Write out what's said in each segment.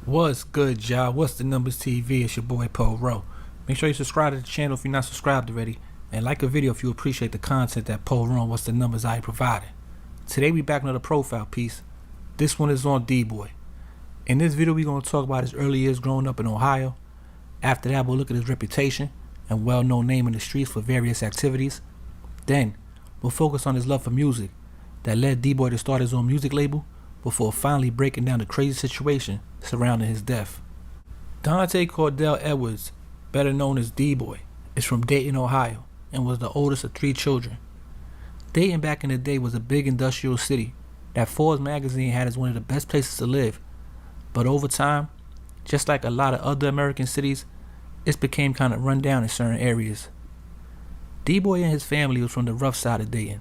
What's good, y'all? What's the numbers TV? It's your boy Poe Rowe. Make sure you subscribe to the channel if you're not subscribed already, and like a video if you appreciate the content that Poe Rowe and What's the Numbers I provided. Today we back with another profile piece. This one is on D-Boy. In this video we're going to talk about his early years growing up in Ohio. After that we'll look at his reputation and well-known name in the streets for various activities. Then we'll focus on his love for music that led D-Boy to start his own music label before finally breaking down the crazy situation surrounding his death. Dante Cordell Edwards, better known as D-Boy, is from Dayton, Ohio, and was the oldest of 3 children. Dayton back in the day was a big industrial city that Forbes magazine had as one of the best places to live, but over time, just like a lot of other American cities, it became kind of run down in certain areas. D-Boy and his family was from the rough side of Dayton.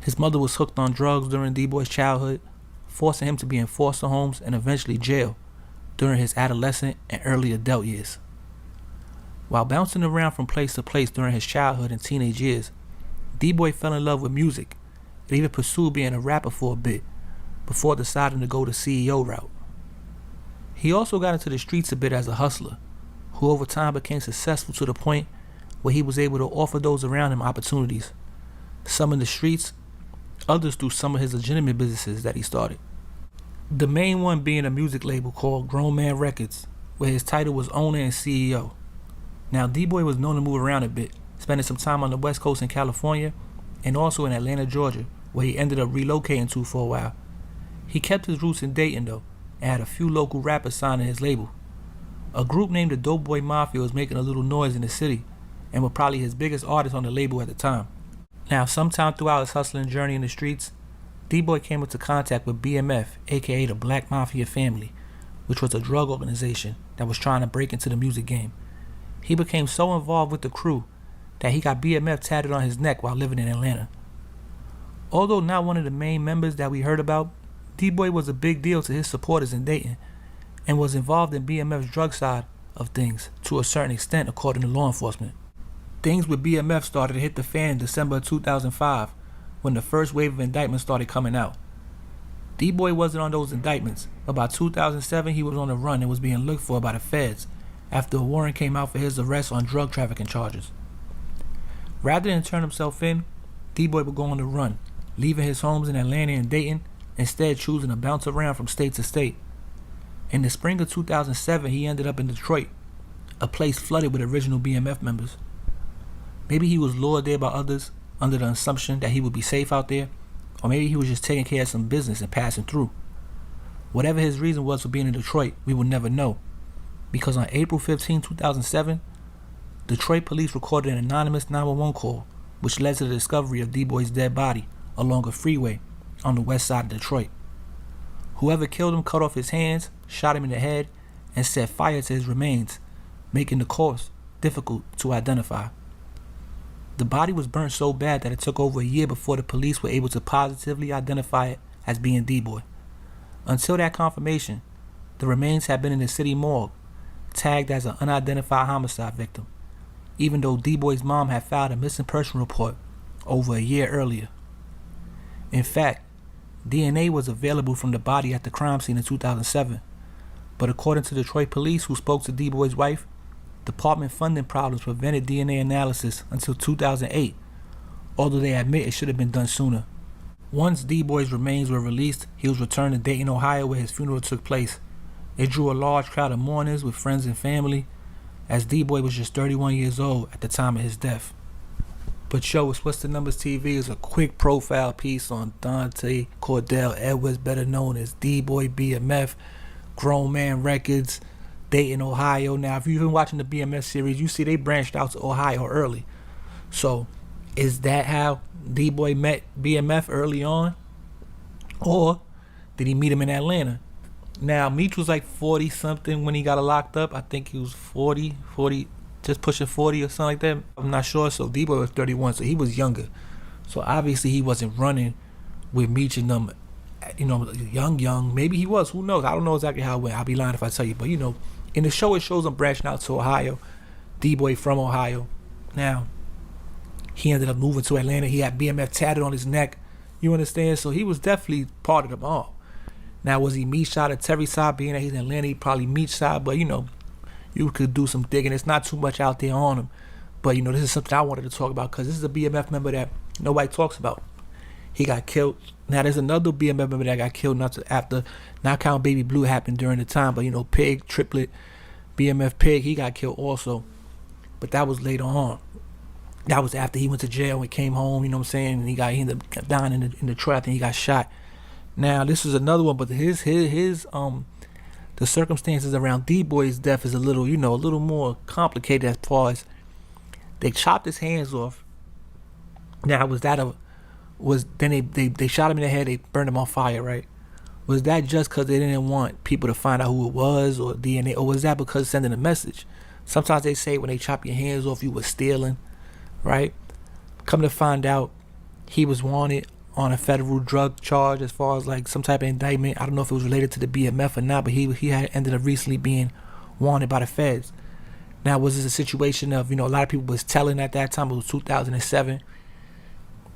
His mother was hooked on drugs during D-Boy's childhood, forcing him to be in foster homes and eventually jail during his adolescent and early adult years. While bouncing around from place to place during his childhood and teenage years, D-Boy fell in love with music and even pursued being a rapper for a bit before deciding to go the CEO route. He also got into the streets a bit as a hustler, who over time became successful to the point where he was able to offer those around him opportunities, some in the streets, others through some of his legitimate businesses that he started. The main one being a music label called Grown Man Records, where his title was owner and CEO. Now D-Boy was known to move around a bit, spending some time on the West Coast in California and also in Atlanta, Georgia, where he ended up relocating to for a while. He kept his roots in Dayton though, and had a few local rappers signed to his label. A group named the Dope Boy Mafia was making a little noise in the city and were probably his biggest artists on the label at the time. Now, sometime throughout his hustling journey in the streets, D-Boy came into contact with BMF, aka the Black Mafia Family, which was a drug organization that was trying to break into the music game. He became so involved with the crew that he got BMF tatted on his neck while living in Atlanta. Although not one of the main members that we heard about, D-Boy was a big deal to his supporters in Dayton and was involved in BMF's drug side of things to a certain extent according to law enforcement. Things with BMF started to hit the fan in December of 2005 when the first wave of indictments started coming out. D-Boy wasn't on those indictments, but by 2007 he was on the run and was being looked for by the feds after a warrant came out for his arrest on drug trafficking charges. Rather than turn himself in, D-Boy would go on the run, leaving his homes in Atlanta and Dayton, instead choosing to bounce around from state to state. In the spring of 2007 he ended up in Detroit, a place flooded with original BMF members. Maybe he was lured there by others under the assumption that he would be safe out there, or maybe he was just taking care of some business and passing through. Whatever his reason was for being in Detroit, we will never know, because on April 15, 2007, Detroit police recorded an anonymous 911 call, which led to the discovery of D-Boy's dead body along a freeway on the west side of Detroit. Whoever killed him cut off his hands, shot him in the head, and set fire to his remains, making the cause difficult to identify. The body was burnt so bad that it took over a year before the police were able to positively identify it as being D-Boy. Until that confirmation, the remains had been in the city morgue, tagged as an unidentified homicide victim, even though D-Boy's mom had filed a missing person report over a year earlier. In fact, DNA was available from the body at the crime scene in 2007, but according to Detroit police who spoke to D-Boy's wife, department funding problems prevented DNA analysis until 2008, although they admit it should have been done sooner. Once D-Boy's remains were released, he was returned to Dayton, Ohio, where his funeral took place. It drew a large crowd of mourners with friends and family, as D-Boy was just 31 years old at the time of his death. But yo, it's What's the Numbers TV is a quick profile piece on Dante Cordell Edwards, better known as D-Boy BMF, Grown Man Records, Dayton, Ohio. Now, if you've been watching the BMF series, you see they branched out to Ohio early. So, is that how D-Boy met BMF early on? Or did he meet him in Atlanta? Now, Meech was like 40-something when he got locked up. I think he was 40, just pushing 40 or something like that. I'm not sure. So, D-Boy was 31, so he was younger. So, obviously, he wasn't running with Meech and them, young. Maybe he was. Who knows? I don't know exactly how it went. I'll be lying if I tell you. But, in the show, it shows him branching out to Ohio. D-Boy from Ohio. Now, he ended up moving to Atlanta. He had BMF tatted on his neck. You understand? So he was definitely part of the mob. Now, was he meat side or Terry side? Being that he's in Atlanta, he probably meat side, but you could do some digging. It's not too much out there on him. But this is something I wanted to talk about because this is a BMF member that nobody talks about. He got killed. Now there's another BMF member that got killed not count Baby Blue happened during the time, but Pig, Triplet, BMF Pig, he got killed also. But that was later on. That was after he went to jail and came home, and he ended up dying in the trap and he got shot. Now this is another one, but his the circumstances around D-Boy's death is a little more complicated as far as they chopped his hands off. Now then they shot him in the head, they burned him on fire, right? Was that just because they didn't want people to find out who it was or DNA, or was that because sending a message? Sometimes they say when they chop your hands off, you were stealing, right? Come to find out, he was wanted on a federal drug charge as far as like some type of indictment. I don't know if it was related to the BMF or not, but he had ended up recently being wanted by the feds. Now, was this a situation of, a lot of people was telling at that time, it was 2007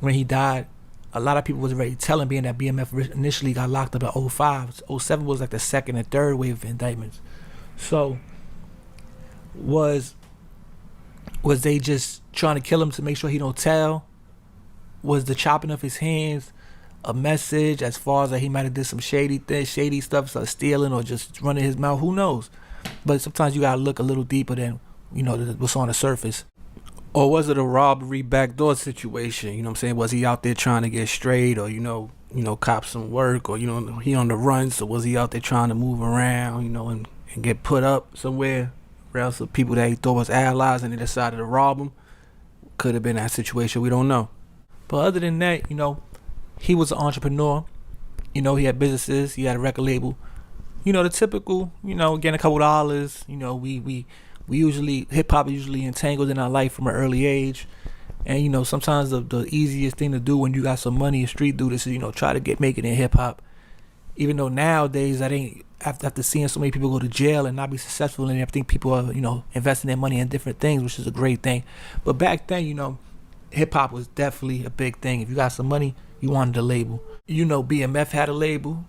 when he died. A lot of people was already telling, being that BMF initially got locked up in 05. 07 was like the second and third wave of indictments. So was they just trying to kill him to make sure he don't tell? Was the chopping of his hands a message as far as that he might have did some shady stuff, so stealing or just running his mouth? Who knows? But sometimes you gotta look a little deeper than what's on the surface. Or was it a robbery backdoor situation? Was he out there trying to get straight, or cop some work, or he on the run, so was he out there trying to move around, and get put up somewhere around some people that he thought was allies and they decided to rob him? Could have been that situation, we don't know. But other than that, he was an entrepreneur. He had businesses, he had a record label. The typical, getting a couple dollars. We usually, hip hop is usually entangled in our life from an early age. And sometimes the easiest thing to do when you got some money, a street dude, is try to make it in hip hop. Even though nowadays after seeing so many people go to jail and not be successful, and I think people are investing their money in different things, which is a great thing. But back then, hip hop was definitely a big thing. If you got some money, you wanted a label. BMF had a label.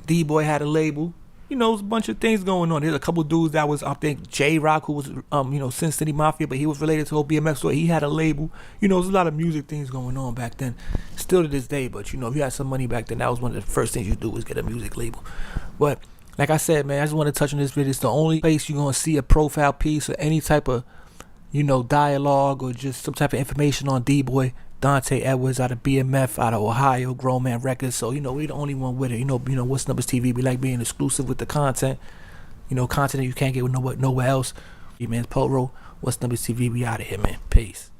D-Boy had a label. There's a bunch of things going on. There's a couple dudes that was, I think, J-Rock, who was, Sin City Mafia, but he was related to old BMF, so he had a label. There's a lot of music things going on back then. Still to this day, but, if you had some money back then, that was one of the first things you do was get a music label. But, like I said, man, I just want to touch on this video. It's the only place you're going to see a profile piece or any type of, dialogue or just some type of information on D-Boy Dante Edwards out of BMF, out of Ohio, Grown Man Records. So, we the only one with it. What's Numbers TV. We like being exclusive with the content. Content that you can't get with nowhere else. Man, Polo, What's Numbers TV. We out of here, man. Peace.